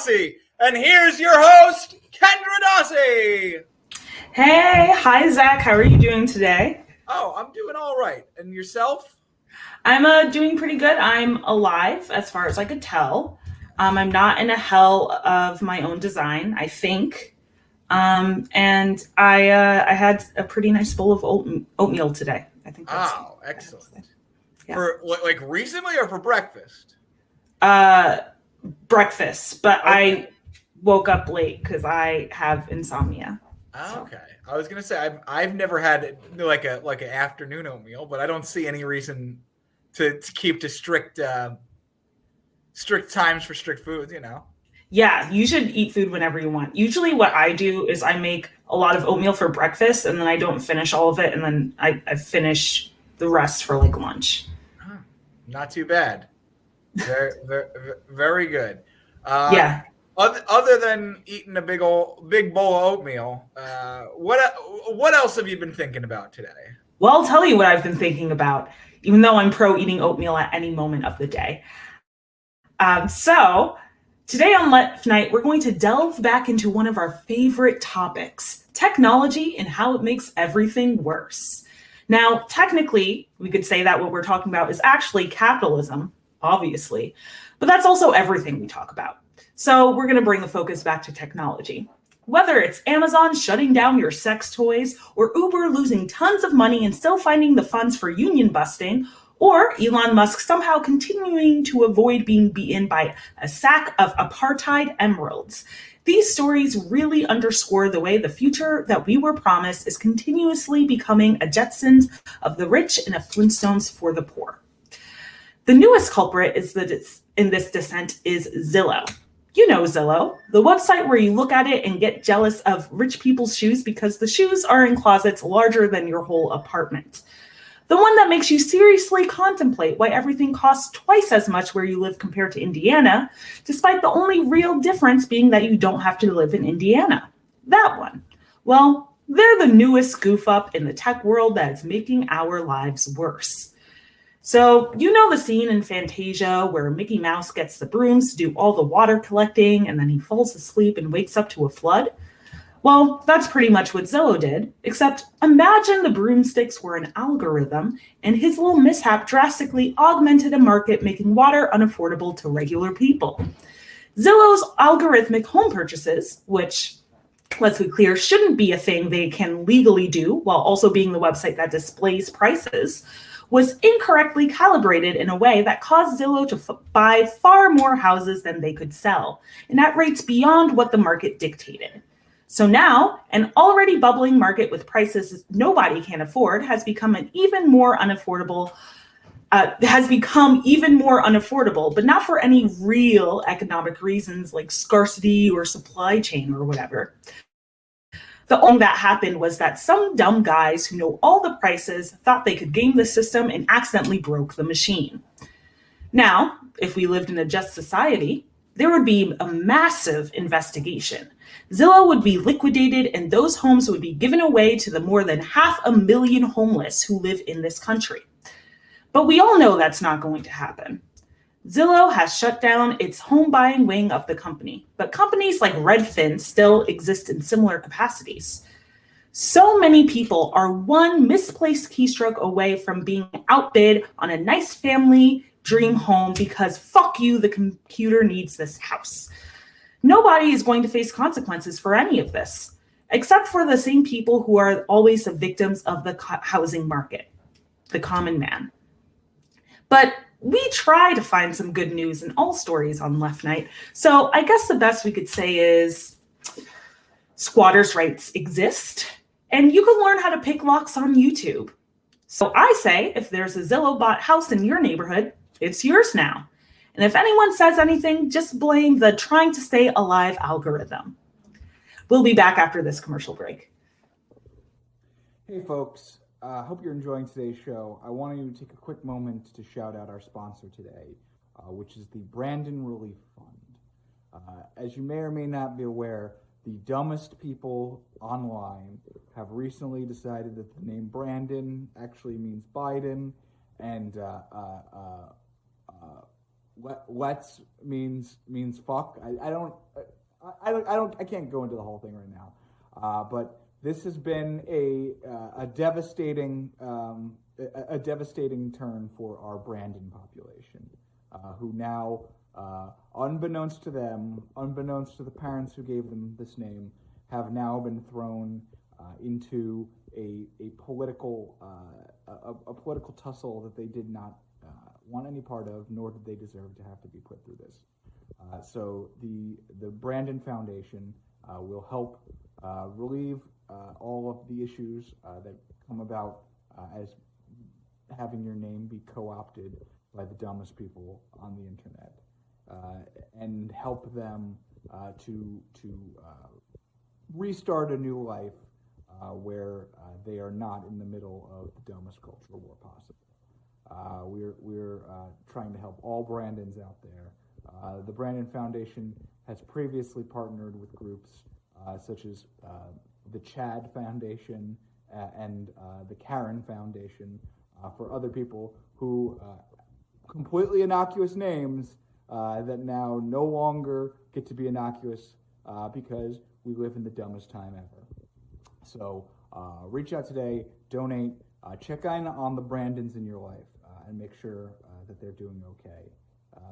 Dossie, and here's your host, Kendra Zach. Hey, hi Zach, how are you doing today? Oh, I'm doing all right. And yourself? I'm doing pretty good. I'm alive as far as I could tell. I'm not in a hell of my own design, I think. And I had a pretty nice bowl of oatmeal today. I think that's Excellent. Yeah. For like recently or for breakfast? Breakfast, but Okay. I woke up late because I have insomnia. Okay. I was gonna say I've never had like an afternoon oatmeal, but I don't see any reason to keep to strict times for strict foods. Yeah, you should eat food whenever you want. Usually, what I do is I make a lot of oatmeal for breakfast, and then I don't finish all of it, and then I finish the rest for like lunch. Not too bad. Very, very, very good. Yeah. Other than eating a big bowl of oatmeal, what else have you been thinking about today? Well, I'll tell you what I've been thinking about, even though I'm pro eating oatmeal at any moment of the day. So today on Let Night, we're going to delve back into one of our favorite topics, technology and how it makes everything worse. Now, technically, we could say that what we're talking about is actually capitalism, obviously, but that's also everything we talk about. So we're going to bring the focus back to technology. Whether it's Amazon shutting down your sex toys, or Uber losing tons of money and still finding the funds for union busting, or Elon Musk somehow continuing to avoid being beaten by a sack of apartheid emeralds. These stories really underscore the way the future that we were promised is continuously becoming a Jetsons of the rich and a Flintstones for the poor. The newest culprit in this descent is Zillow. You know Zillow, the website where you look at it and get jealous of rich people's shoes because the shoes are in closets larger than your whole apartment. The one that makes you seriously contemplate why everything costs twice as much where you live compared to Indiana, despite the only real difference being that you don't have to live in Indiana. That one. Well, they're the newest goof up in the tech world that is making our lives worse. So, you know the scene in Fantasia where Mickey Mouse gets the brooms to do all the water collecting and then he falls asleep and wakes up to a flood? Well, that's pretty much what Zillow did, except imagine the broomsticks were an algorithm and his little mishap drastically augmented a market making water unaffordable to regular people. Zillow's algorithmic home purchases, which, let's be clear, shouldn't be a thing they can legally do while also being the website that displays prices, was incorrectly calibrated in a way that caused Zillow to buy far more houses than they could sell, and at rates beyond what the market dictated. So now, an already bubbling market with prices nobody can afford has become even more unaffordable, but not for any real economic reasons like scarcity or supply chain or whatever. The only thing that happened was that some dumb guys who know all the prices thought they could game the system and accidentally broke the machine. Now, if we lived in a just society, there would be a massive investigation. Zillow would be liquidated and those homes would be given away to the more than 500,000 homeless who live in this country. But we all know that's not going to happen. Zillow has shut down its home buying wing of the company, but companies like Redfin still exist in similar capacities. So many people are one misplaced keystroke away from being outbid on a nice family dream home because fuck you, the computer needs this house. Nobody is going to face consequences for any of this, except for the same people who are always the victims of the housing market, the common man. But we try to find some good news in all stories on Left Night, so I guess the best we could say is squatters' rights exist, and you can learn how to pick locks on YouTube. So I say, if there's a Zillow bought house in your neighborhood, it's yours now. And if anyone says anything, just blame the trying to stay alive algorithm. We'll be back after this commercial break. Hey folks, hope you're enjoying today's show. I want to take a quick moment to shout out our sponsor today, which is the Brandon Relief Fund. As you may or may not be aware, the dumbest people online have recently decided that the name Brandon actually means Biden, and let's means fuck. I can't go into the whole thing right now, but this has been a devastating turn for our Brandon population, who now, unbeknownst to them, unbeknownst to the parents who gave them this name, have now been thrown into a political tussle that they did not want any part of, nor did they deserve to have to be put through this. So the Brandon Foundation will help relieve all of the issues that come about as having your name be co-opted by the dumbest people on the internet, and help them to restart a new life where they are not in the middle of the dumbest cultural war possible. We're trying to help all Brandons out there. The Brandon Foundation has previously partnered with groups such as the Chad Foundation and the Karen Foundation for other people who completely innocuous names that now no longer get to be innocuous because we live in the dumbest time ever. So reach out today, donate, check in on the Brandons in your life, and make sure that they're doing okay,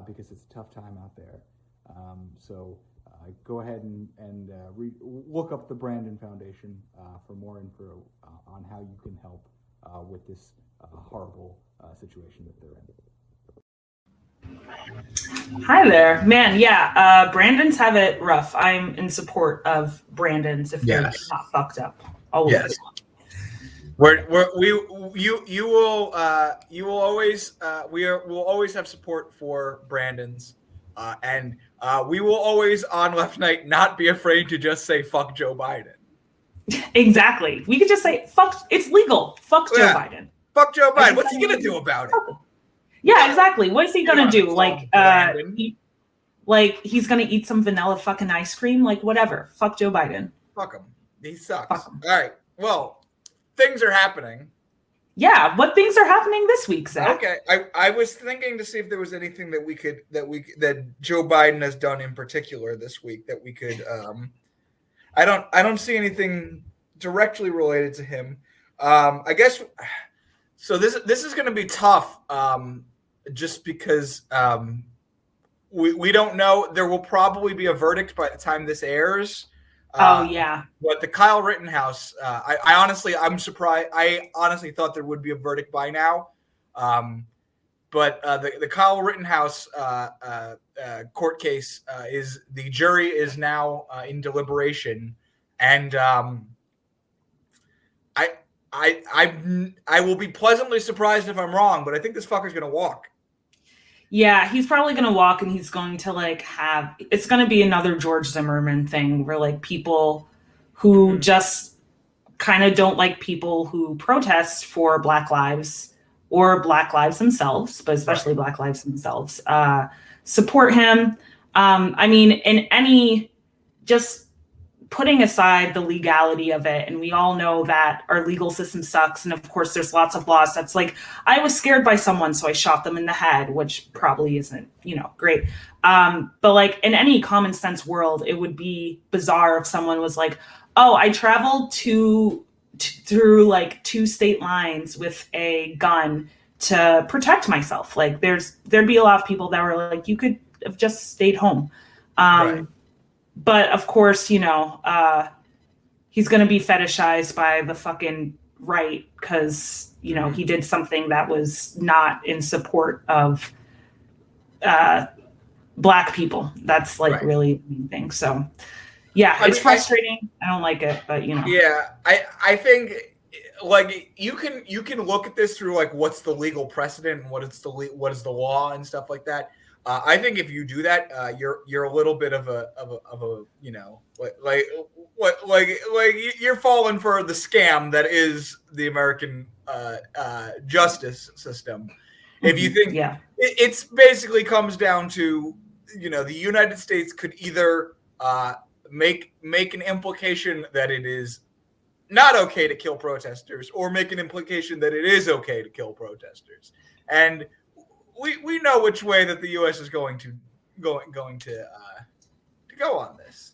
because it's a tough time out there. So go ahead and look up the Brandon Foundation for more info on how you can help with this horrible situation that they're in. Hi there, man. Yeah, Brandons have it rough. I'm in support of Brandons if they're not fucked up. Yes. You will always we'll always have support for Brandons, and we will always on Left Night not be afraid to just say fuck Joe Biden. Exactly. We could just say fuck. It's legal. Fuck Joe Biden. Fuck Joe Biden. What's he gonna do about it? Yeah, exactly. What is he gonna do? Like, he's gonna eat some vanilla fucking ice cream? Like, whatever. Fuck Joe Biden. Fuck him. He sucks. All right. Well, things are happening. Yeah. What things are happening this week, Zach? Okay. I was thinking to see if there was anything that Joe Biden has done in particular this week that we could. I don't see anything directly related to him. I guess. So this is going to be tough. Just because we don't know. There will probably be a verdict by the time this airs. Yeah. But the Kyle Rittenhouse, I'm surprised. I honestly thought there would be a verdict by now. But the Kyle Rittenhouse court case the jury is now in deliberation, and I will be pleasantly surprised if I'm wrong, but I think this fucker's gonna walk. Yeah, he's probably gonna walk, and he's going to it's gonna be another George Zimmerman thing where people who just kind of don't like people who protest for Black lives or Black lives themselves, but especially Black lives themselves, support him. I mean, in any, just putting aside the legality of it, and we all know that our legal system sucks, and of course there's lots of laws that's like, I was scared by someone so I shot them in the head, which probably isn't great, but in any common sense world, it would be bizarre if someone was like, oh, I traveled through 2 state lines with a gun to protect myself. There'd be a lot of people that were like, you could have just stayed home. Right. But of course, he's going to be fetishized by the fucking right because, he did something that was not in support of Black people. That's really the main thing. So, yeah, it's frustrating. I don't like it, but Yeah, I think you can look at this through what's the legal precedent and what is the law and stuff like that. I think if you do that, you're a little bit of a you're falling for the scam that is the American justice system. If you think it's basically comes down to the United States could either make an implication that it is not okay to kill protesters, or make an implication that it is okay to kill protesters, and we know which way that the U.S. is going to go on this.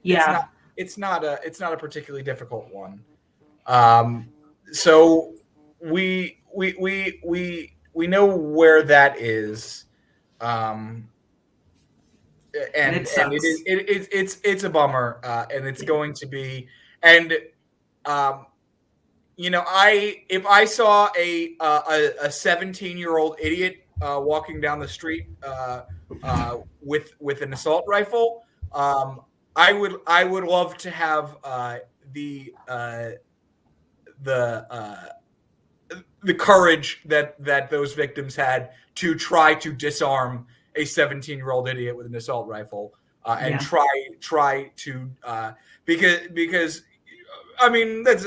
Yeah. It's not a particularly difficult one. So we know where that is, and it sucks. it's a bummer, and it's going to be. And if I saw a 17-year-old idiot walking down the street with an assault rifle, I would love to have the courage that those victims had to try to disarm a 17-year-old idiot with an assault rifle, and try to because I mean that's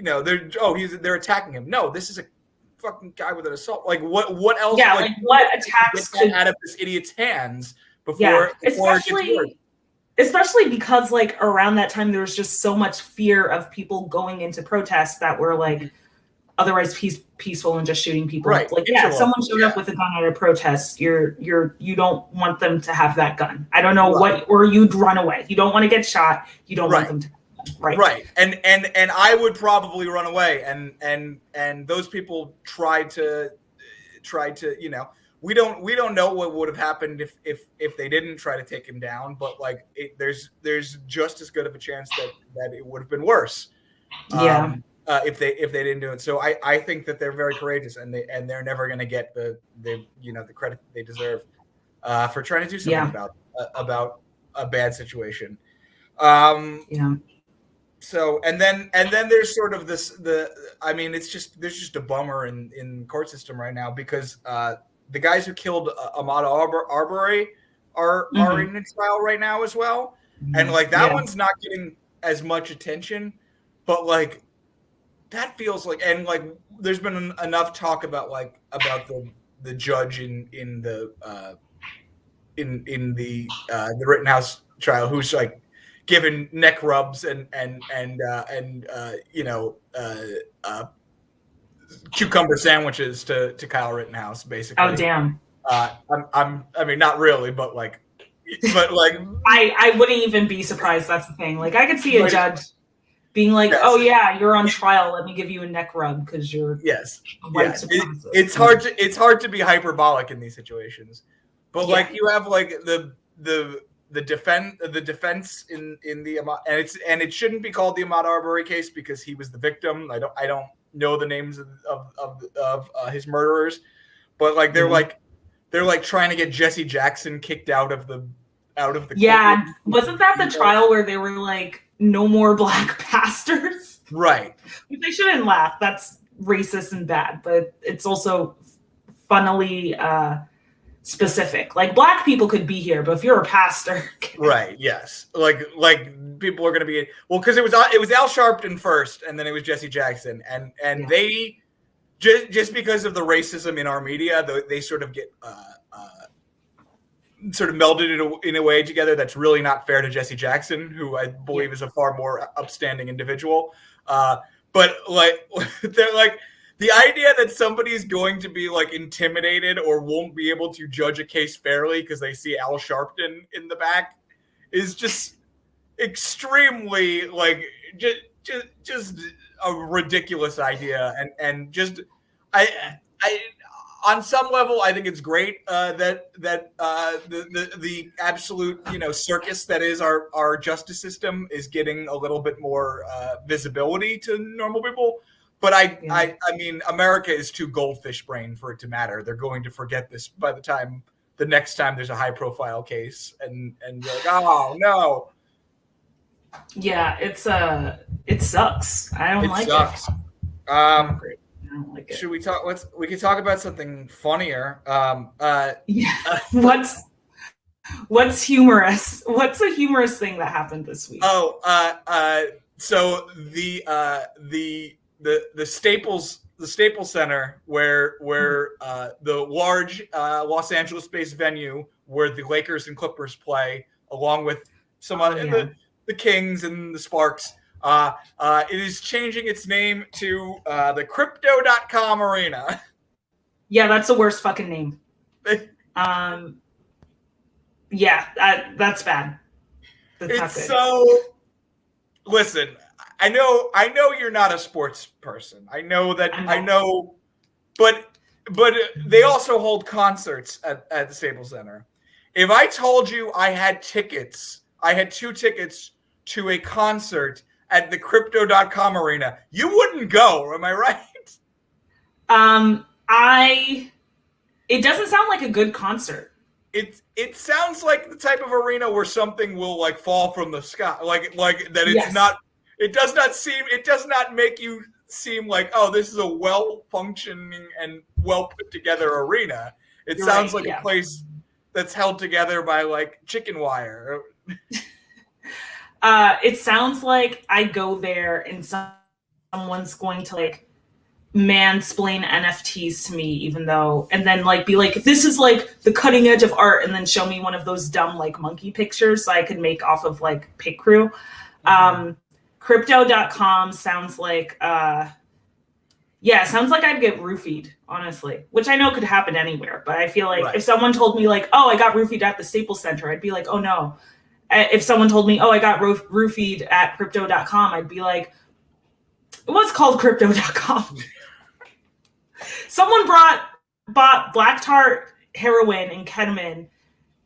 they're attacking him. No, this is a fucking guy with an assault. Like what else? Yeah, like what attacks could get out of this idiot's hands before it gets worse? Especially because like around that time there was just so much fear of people going into protests that were like otherwise peaceful and just shooting people. Right. Like someone showed up with a gun at a protest. You don't want them to have that gun. I don't know what, or you'd run away. You don't want to get shot. You don't want them to. Right. And I would probably run away. And those people tried to we don't know what would have happened if they didn't try to take him down, but like there's just as good of a chance that it would have been worse. If they didn't do it. So I think that they're very courageous, and they're never going to get the credit they deserve for trying to do something about a bad situation. So and then there's sort of this there's just a bummer in court system right now because the guys who killed Ahmaud Arbery are in trial right now as well, and like that one's not getting as much attention, but like that feels like, and like there's been enough talk about the judge in the Rittenhouse trial who's like given neck rubs and cucumber sandwiches to Kyle Rittenhouse, basically. Oh damn. I mean not really, but like I wouldn't even be surprised. That's the thing. Like I could see a judge being like, "Oh yeah, you're on trial. Let me give you a neck rub because you're white supremacist." It's hard to be hyperbolic in these situations, but like you have like the defense in the Ahmaud, and it shouldn't be called the Ahmaud Arbery case because he was the victim. I don't know the names of his murderers, but like they're like trying to get Jesse Jackson kicked out of the courtroom. Wasn't that the trial where they were like no more black pastors? Right. They shouldn't laugh. That's racist and bad, but it's also funnily specific. Like black people could be here, but if you're a pastor, right? Yes. Like people are going to be because it was Al Sharpton first, and then it was Jesse Jackson, and they just because of the racism in our media, they sort of get sort of melded in a way together that's really not fair to Jesse Jackson, who I believe is a far more upstanding individual. But like they're like the idea that somebody's going to be like intimidated or won't be able to judge a case fairly because they see Al Sharpton in the back is just extremely like just a ridiculous idea, and just I on some level, I think it's great that the absolute circus that is our justice system is getting a little bit more visibility to normal people. But I mean, America is too goldfish brain for it to matter. They're going to forget this by the next time there's a high profile case, and you're like, oh no. Yeah, it sucks. I don't like sucks. it. Like should we talk? We can talk about something funnier. What's humorous? What's a humorous thing that happened this week? So the Staples Center, where the large Los Angeles-based venue where the Lakers and Clippers play, along with some other the Kings and the Sparks. It is changing its name to the Crypto.com Arena. Yeah, that's the worst fucking name. Yeah, that's bad. That's not good. So, listen, I know you're not a sports person. I know, but they also hold concerts at the Staples Center. If I told you I had 2 tickets to a concert at the Crypto.com arena, you wouldn't go. Am I right? It doesn't sound like a good concert. It sounds like the type of arena where something will like fall from the sky, like that. It's Yes. not. It does not make you seem like, oh, this is a well functioning and well put together arena. It You're sounds right, like a place that's held together by like chicken wire. It sounds like I go there and someone's going to like mansplain NFTs to me, even though, and then like be like, this is like the cutting edge of art, and then show me one of those dumb like monkey pictures so I could make off of like Pig Crew. Crypto.com sounds like it sounds like I'd get roofied, honestly, which I know could happen anywhere, but I feel like if someone told me like, oh, I got roofied at the Staples Center, I'd be like, oh no. If someone told me, oh, I got roofied at Crypto.com, I'd be like, it was called Crypto.com. Someone bought black tart, heroin, and ketamine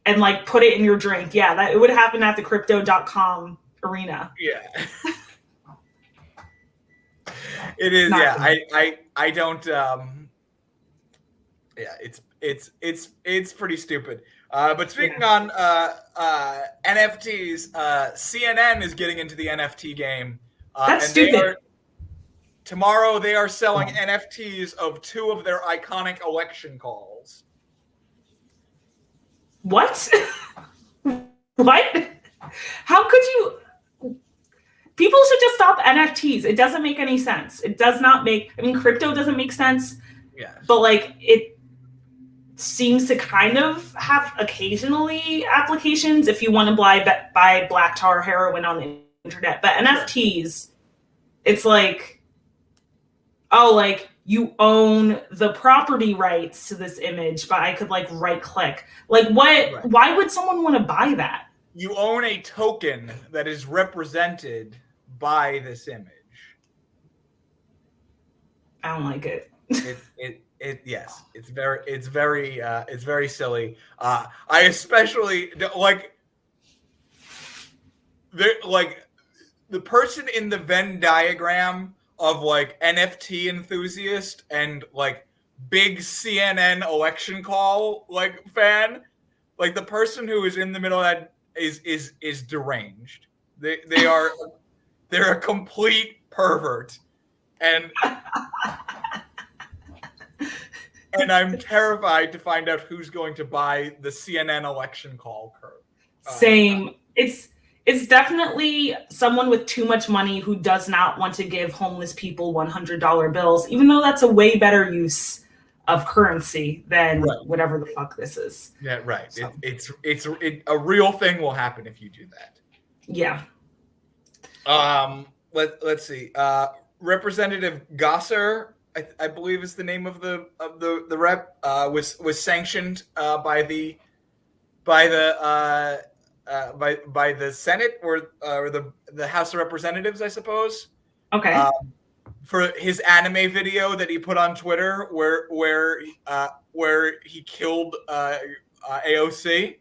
and like put it in your drink. Yeah, that it would happen at the Crypto.com arena. Yeah. It is. I don't. It's pretty stupid. But speaking on NFTs, CNN is getting into the NFT game. That's stupid. Tomorrow they are selling NFTs of 2 of their iconic election calls. What? What? How could you? People should just stop NFTs. It doesn't make any sense. It does not make. I mean, crypto doesn't make sense. Yeah. But like it seems to kind of have occasionally applications if you want to buy black tar heroin on the internet. But NFTs, it's like, oh, like you own the property rights to this image, but I could like right click. Like what? Right. Why would someone want to buy that? You own a token that is represented by this image. I don't like it. Yes, it's very silly. I especially like the person in the Venn diagram of like NFT enthusiast and like big CNN election call like fan, like the person who is in the middle of that is deranged. They're a complete pervert, and I'm terrified to find out who's going to buy the CNN election call curve. Same. It's definitely someone with too much money who does not want to give homeless people $100 bills, even though that's a way better use of currency than whatever the fuck this is. Yeah, right. So. It's a real thing will happen if you do that. Yeah. Let's see. Representative Gosser, I believe is the name of the rep, was sanctioned by the Senate or the House of Representatives, I suppose. Okay. For his anime video that he put on Twitter, where he killed AOC.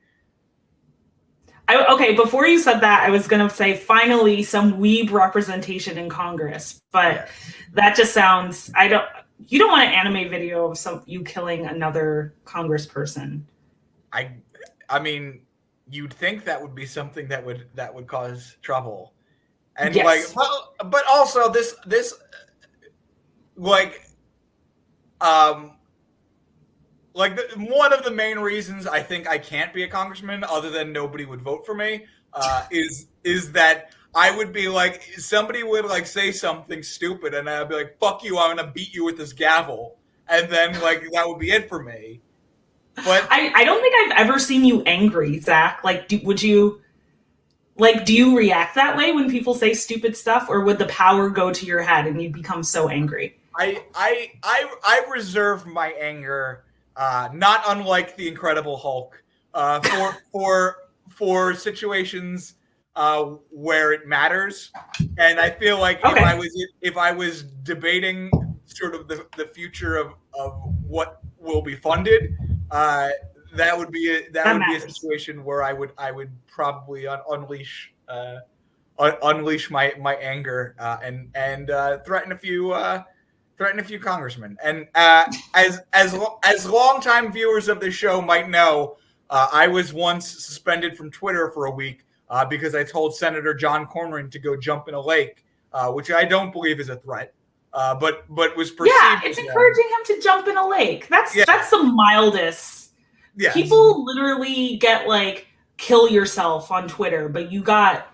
Okay, before you said that, I was gonna say finally some weeb representation in Congress, but that just sounds. You don't want an anime video of you killing another congressperson. I mean, you'd think that would be something that would cause trouble, and but also this one of the main reasons I think I can't be a congressman, other than nobody would vote for me, is that I would be like, somebody would like say something stupid, and I'd be like, "Fuck you! I'm gonna beat you with this gavel," and then like that would be it for me. But I don't think I've ever seen you angry, Zach. Like, do you react that way when people say stupid stuff, or would the power go to your head and you become so angry? I reserve my anger not unlike the Incredible Hulk, for situations where it matters. And I feel like if I was debating sort of the future of what will be funded, that would be a situation where I would probably unleash my anger and threaten a few congressmen. And as longtime viewers of the show might know, I was once suspended from Twitter for a week because I told Senator John Cornyn to go jump in a lake, which I don't believe is a threat, but was perceived. Yeah, it's encouraging him to jump in a lake. That's the mildest. Yes. People literally get like kill yourself on Twitter, but you got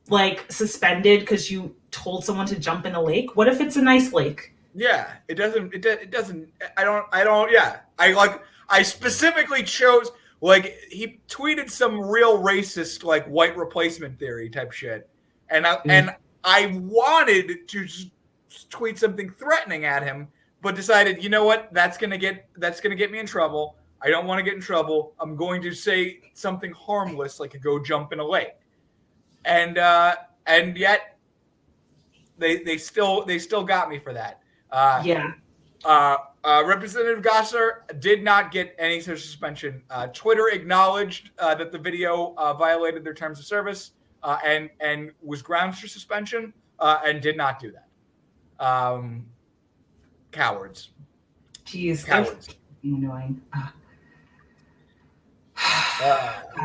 like suspended because you told someone to jump in a lake. What if it's a nice lake? Yeah, it doesn't. I don't. Yeah, I specifically chose, like, he tweeted some real racist, like, white replacement theory type shit, and I wanted to tweet something threatening at him, but decided, you know what, that's gonna get me in trouble. I don't want to get in trouble. I'm going to say something harmless, like go jump in a lake, and yet they still got me for that. Representative Gosser did not get any such suspension. Twitter acknowledged that the video violated their terms of service and was grounds for suspension and did not do that. Cowards. Jeez, cowards. Annoying.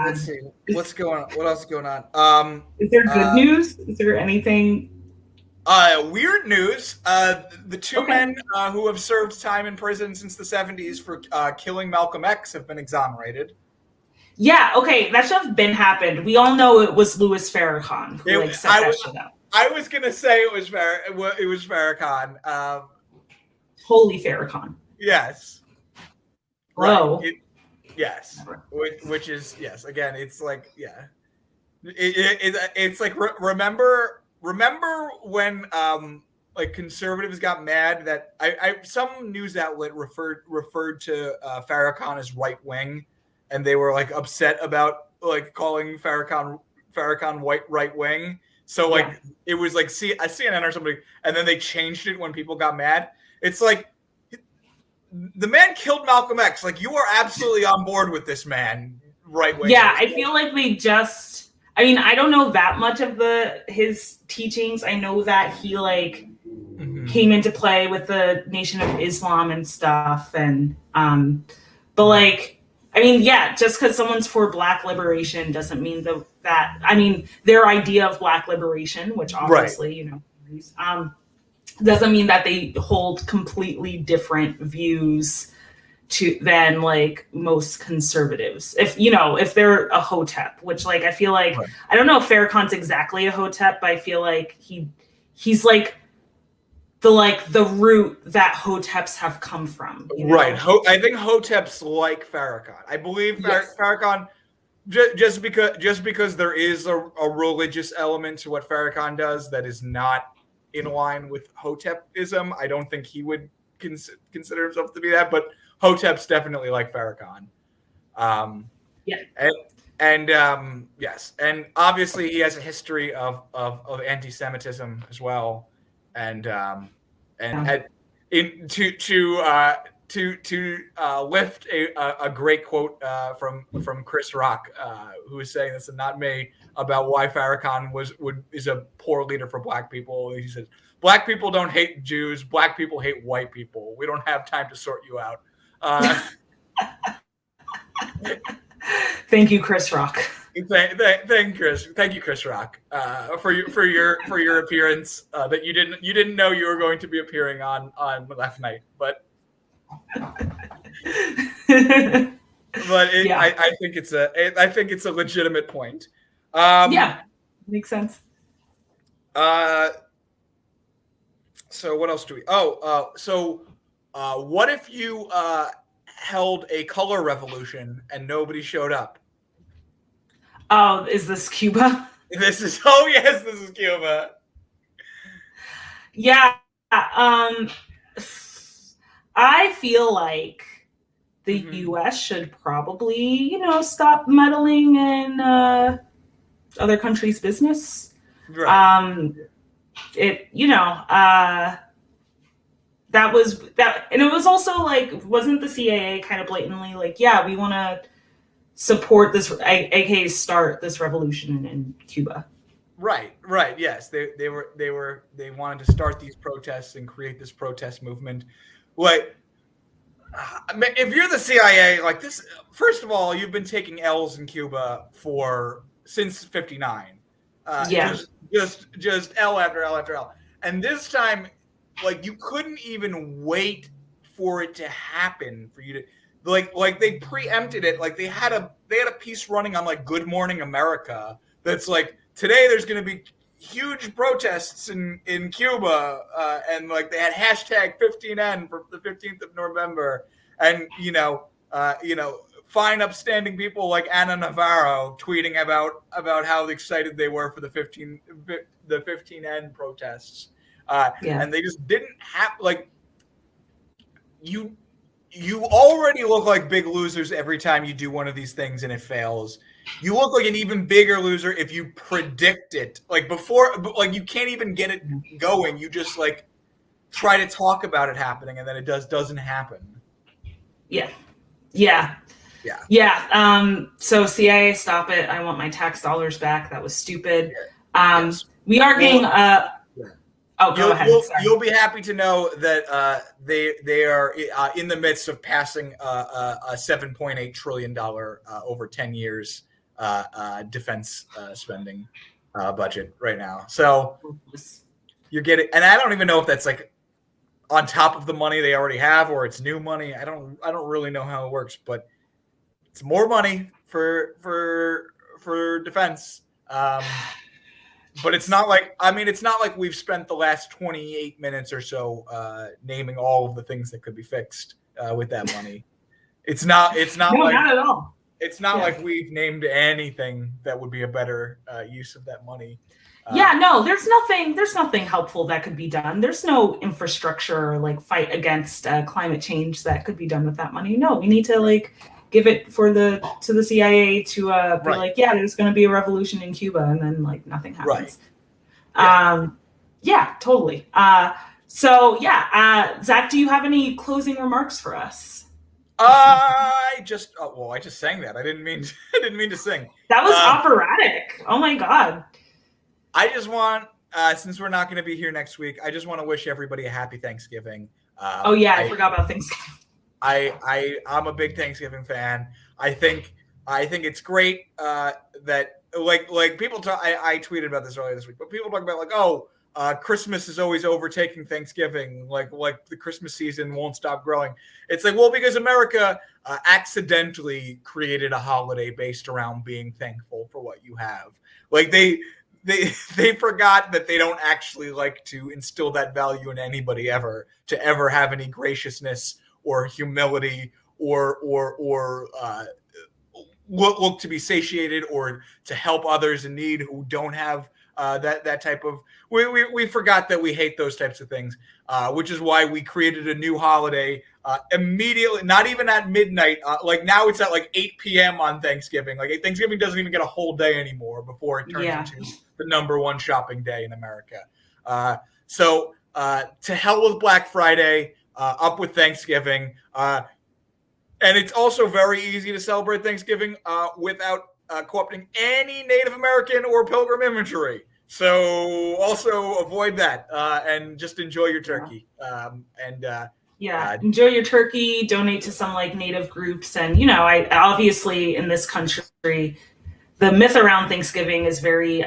Let's see. What's going on? What else is going on? Is there good news? Is there anything? Weird news. The two men who have served time in prison since the 70s for killing Malcolm X have been exonerated. Yeah, okay, that should have been happened. We all know it was Louis Farrakhan who set that shit up. I was gonna say it was Farrakhan. Holy Farrakhan. Yes. Bro. Right. Yes. Which is, yes. Again, it's like, yeah. It's like remember when like conservatives got mad that some news outlet referred to Farrakhan as right wing, and they were like upset about like calling Farrakhan right wing. So like it was like CNN or somebody, and then they changed it when people got mad. It's like the man killed Malcolm X. Like, you are absolutely on board with this man, right wing. Yeah, I feel like I mean, I don't know that much of his teachings. I know that he like came into play with the Nation of Islam and stuff, and but like, I mean, yeah, just because someone's for Black liberation doesn't mean that I mean, their idea of Black liberation, which obviously doesn't mean that they hold completely different views than like most conservatives. If they're a hotep, which like I feel like I don't know if Farrakhan's exactly a hotep, but I feel like he's like the root that hoteps have come from. Right. I think hoteps like Farrakhan. I believe Farrakhan, just because there is a religious element to what Farrakhan does that is not in line with hotepism. I don't think he would consider himself to be that, but hoteps definitely like Farrakhan. Yes, and obviously he has a history of anti-Semitism as well, and to lift a great quote from Chris Rock, who is saying this and not me, about why Farrakhan is a poor leader for Black people. He says, "Black people don't hate Jews. Black people hate white people. We don't have time to sort you out." Thank you, Chris Rock. Thank you, Chris Rock, for your appearance that you didn't know you were going to be appearing on last night, but I think it's a legitimate point. Makes sense. So what else do we? What if you held a color revolution and nobody showed up? Oh, is this Cuba? This is Cuba. Yeah. I feel like the U.S. should probably, stop meddling in other countries' business. Right. That was that, and it was also like, wasn't the CIA kind of blatantly like, yeah, we want to support this, aka start this revolution in Cuba? Right. Yes, they wanted to start these protests and create this protest movement. Like, if you're the CIA, like this, first of all, you've been taking L's in Cuba since '59. Just L after L after L, and this time, like, you couldn't even wait for it to happen for you to like they preempted it. Like they had a piece running on like Good Morning America that's like, today there's going to be huge protests in Cuba, and like they had hashtag 15N for the 15th of November, and fine upstanding people like Ana Navarro tweeting about how excited they were for the 15N protests, and they just didn't have, like, you already look like big losers every time you do one of these things and it fails. You look like an even bigger loser if you predict it. Like before, like you can't even get it going. You just like try to talk about it happening, and then it doesn't happen. Yeah. So CIA, stop it. I want my tax dollars back. That was stupid. Yes. We are getting Oh, go ahead. You'll be happy to know that they are in the midst of passing a $7.8 trillion over 10 years defense spending budget right now. So you're getting, and I don't even know if that's like on top of the money they already have or it's new money. I don't really know how it works, but it's more money for defense. But it's not like we've spent the last 28 minutes or so naming all of the things that could be fixed with that money. It's not no, like, not at all. It's not like we've named anything that would be a better use of that money. There's nothing helpful that could be done. There's no infrastructure or like fight against climate change that could be done with that money. No, we need to like give it to the CIA to be like, yeah, there's going to be a revolution in Cuba, and then like nothing happens. Totally. Zach, do you have any closing remarks for us? I just sang that. I didn't mean to sing. That was operatic. Oh my God. I just want, since we're not going to be here next week, I just want to wish everybody a happy Thanksgiving. I forgot about Thanksgiving. I'm a big Thanksgiving fan. I think it's great that like people talk. I tweeted about this earlier this week, but people talk about like, Christmas is always overtaking Thanksgiving. Like the Christmas season won't stop growing. It's like, well, because America accidentally created a holiday based around being thankful for what you have. Like they forgot that they don't actually like to instill that value in anybody to ever have any graciousness or humility or look to be satiated or to help others in need who don't have that type of. We forgot that we hate those types of things, which is why we created a new holiday immediately. Not even at midnight. Like now it's at like 8 p.m. on Thanksgiving. Like Thanksgiving doesn't even get a whole day anymore before it turns into the number one shopping day in America. So to hell with Black Friday. Up with Thanksgiving. And it's also very easy to celebrate Thanksgiving without co-opting any Native American or Pilgrim imagery. So also avoid that and just enjoy your turkey. Enjoy your turkey, donate to some like Native groups. And, I obviously in this country, the myth around Thanksgiving is very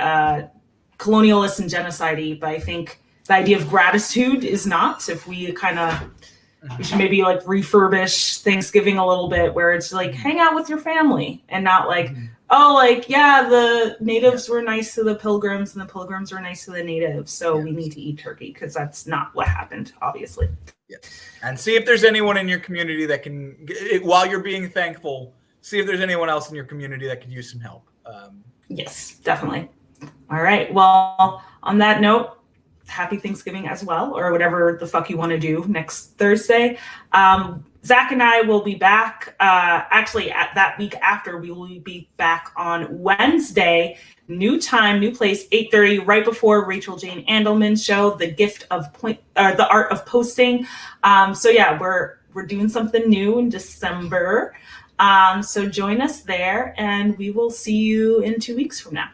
colonialist and genocide-y, but I think the idea of gratitude is not. If we we should maybe like refurbish Thanksgiving a little bit, where it's like hang out with your family and not like, the natives were nice to the pilgrims and the pilgrims were nice to the natives, so we need to eat turkey, because that's not what happened, obviously. And see if there's anyone in your community that can, while you're being thankful, see if there's anyone else in your community that could use some help. Yes, definitely. All right. Well, on that note, happy Thanksgiving as well, or whatever the fuck you want to do next Thursday. Zach and I will be back. Actually, at that week after, we will be back on Wednesday. New time, new place, 8:30, right before Rachel Jane Andelman's show, The Art of Posting. So yeah, we're doing something new in December. So join us there, and we will see you in 2 weeks from now.